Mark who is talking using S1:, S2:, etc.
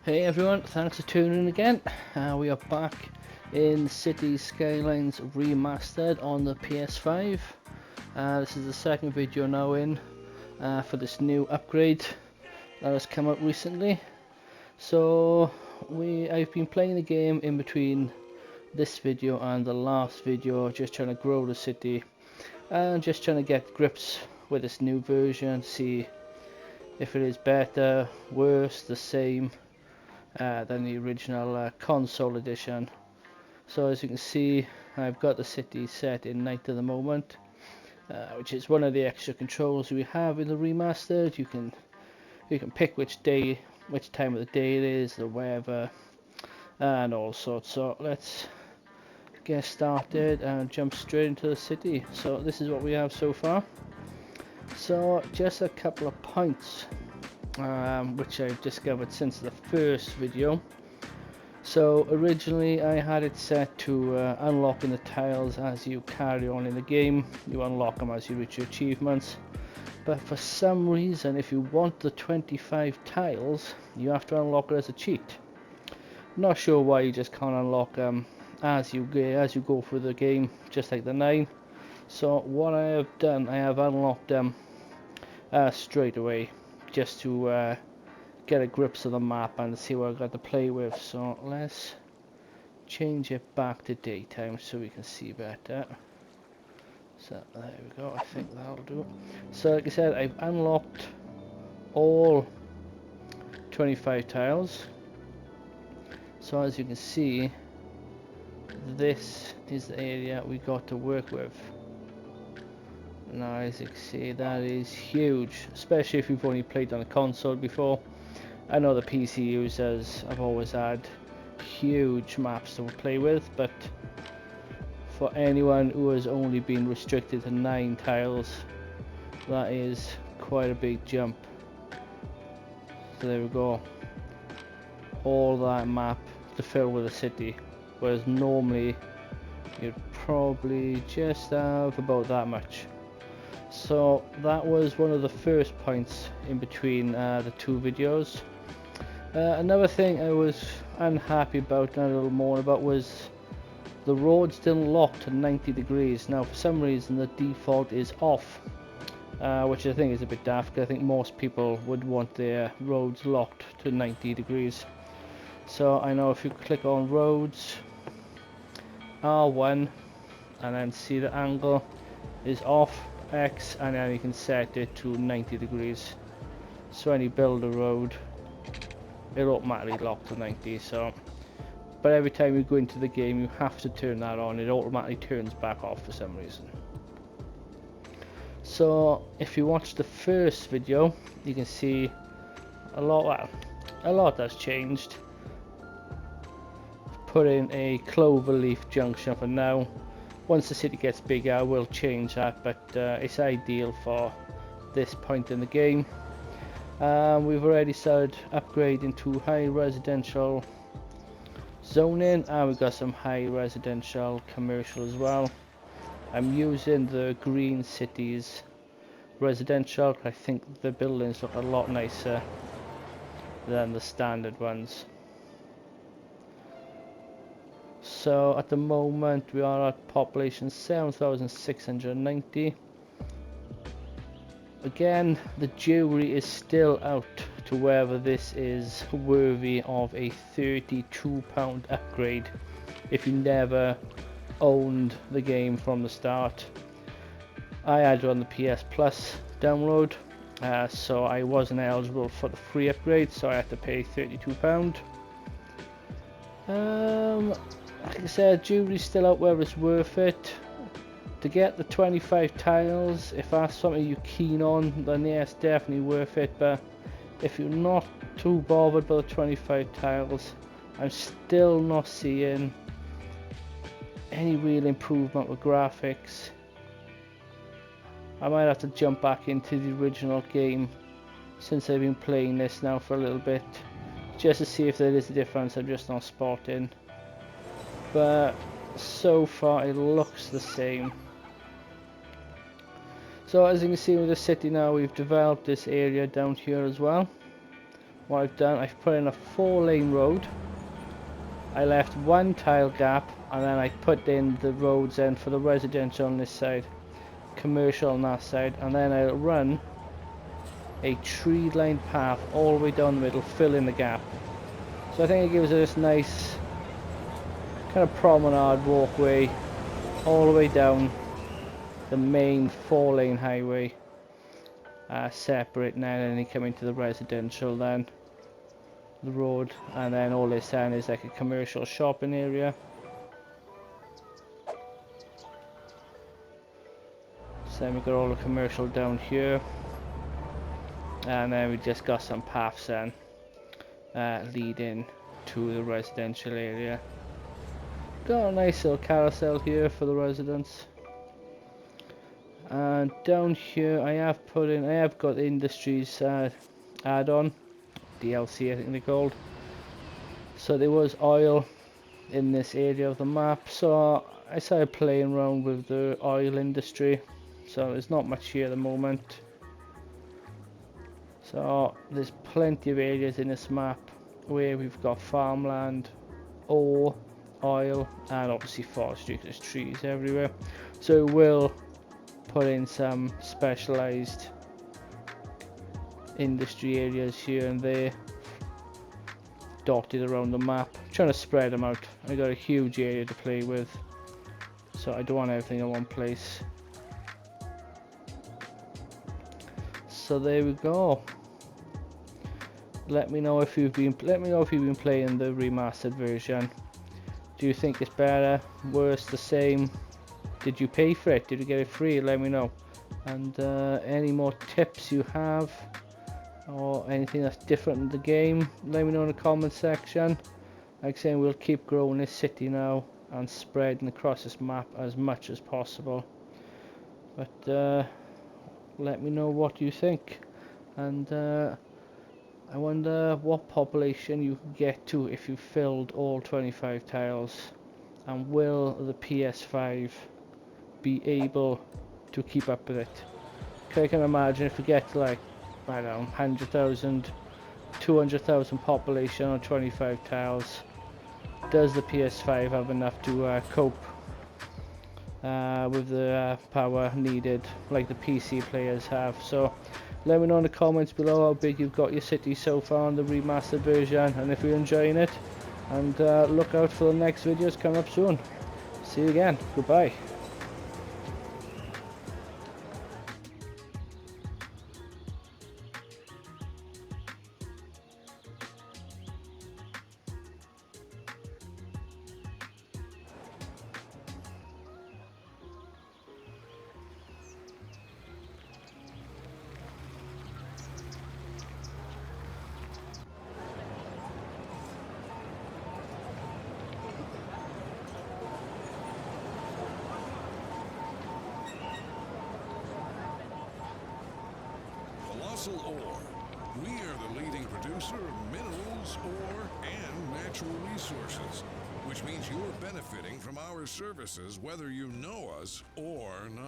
S1: Hey everyone, thanks for tuning in again. We are back in Cities Skylines Remastered on the PS5. This is the second video now in for this new upgrade that has come out recently. So I've been playing the game in between this video and the last video, just trying to grow the city and just trying to get grips with this new version, see if it is better, worse, the same than the original console edition. So as you can see, I've got the city set in night at the moment, which is one of the extra controls we have in the remastered. You can pick which time of the day it is, the weather, and all sorts. So let's get started and jump straight into the city. So this is what we have so far. So just a couple of points which I've discovered since the first video. So originally I had it set to unlocking the tiles as you carry on in the game. You unlock them as you reach your achievements, but for some reason if you want the 25 tiles you have to unlock it as a cheat. Not sure why you just can't unlock them as you go through the game, just like the 9. So what I have done, I have unlocked them straight away, just to get a grips of the map and see what I've got to play with. So let's change it back to daytime so we can see better. So there we go, I think that'll do. So like I said, I've unlocked all 25 tiles. So as you can see, this is the area we got to work with. Now as you can see, that is huge, especially if you've only played on a console before. I know the PC users have always had huge maps to play with, but for anyone who has only been restricted to 9 tiles, that is quite a big jump. So there we go, all that map to fill with a city, whereas normally you'd probably just have about that much. So that was one of the first points in between the two videos. Another thing I was unhappy about and a little more about was the roads didn't lock to 90 degrees. Now for some reason the default is off, which I think is a bit daft. I think most people would want their roads locked to 90 degrees. So I know if you click on roads, R1, and then see the angle is off, X, and then you can set it to 90 degrees. So when you build a road, it'll automatically lock to 90. So, but every time you go into the game you have to turn that on. It automatically turns back off for some reason. So if you watch the first video you can see a lot has changed. Put in a cloverleaf junction for now. Once the city gets bigger I will change that, but it's ideal for this point in the game. We've already started upgrading to high residential zoning, and we've got some high residential commercial as well. I'm using the green cities residential. I think the buildings look a lot nicer than the standard ones. So at the moment we are at population 7,690. Again, the jury is still out to whether this is worthy of a £32 upgrade if you never owned the game from the start. I had it on the PS Plus download, so I wasn't eligible for the free upgrade, so I had to pay £32. Like I said, jury's still out whether it's worth it. To get the 25 tiles, if that's something you're keen on, then yeah, it's definitely worth it. But if you're not too bothered by the 25 tiles, I'm still not seeing any real improvement with graphics. I might have to jump back into the original game since I've been playing this now for a little bit, just to see if there is a difference I'm just not spotting. But so far it looks the same. So as you can see with the city now, we've developed this area down here as well. what I've done, I've put in a 4-lane road. I left one tile gap, and then I put in the roads in for the residential on this side, commercial on that side, and then I'll run a tree-lined path all the way down the middle, fill in the gap. So I think it gives us this nice kind of promenade walkway all the way down the main 4-lane highway, separating, and then you come into the residential, then the road, and then all this down is like a commercial shopping area. So then we've got all the commercial down here, and then we just got some paths then leading to the residential area. Got a nice little carousel here for the residents. And down here I have got the Industries add-on, DLC I think they're called. So there was oil in this area of the map, so I started playing around with the oil industry. So there's not much here at the moment. So there's plenty of areas in this map where we've got farmland, ore, oil, and obviously forestry, because there's trees everywhere. So we'll put in some specialized industry areas here and there, dotted around the map, trying to spread them out. I got a huge area to play with, so I don't want everything in one place. So there we go. Let me know if you've been playing the remastered version. Do you think it's better, worse, the same? Did you pay for it? Did you get it free? Let me know. And any more tips you have, or anything that's different in the game, let me know in the comment section. Like saying, we'll keep growing this city now and spreading across this map as much as possible. But let me know what you think. And I wonder what population you can get to if you filled all 25 tiles, and will the PS5 be able to keep up with it? I can imagine if we get to like, I don't know, 100,000, 200,000 population on 25 tiles, does the PS5 have enough to cope with the power needed like the PC players have? So let me know in the comments below how big you've got your city so far on the remastered version, and if you're enjoying it. And look out for the next videos coming up soon. See you again. Goodbye.
S2: Colossal Ore. We are the leading producer of minerals, ore, and natural resources, which means you're benefiting from our services whether you know us or not.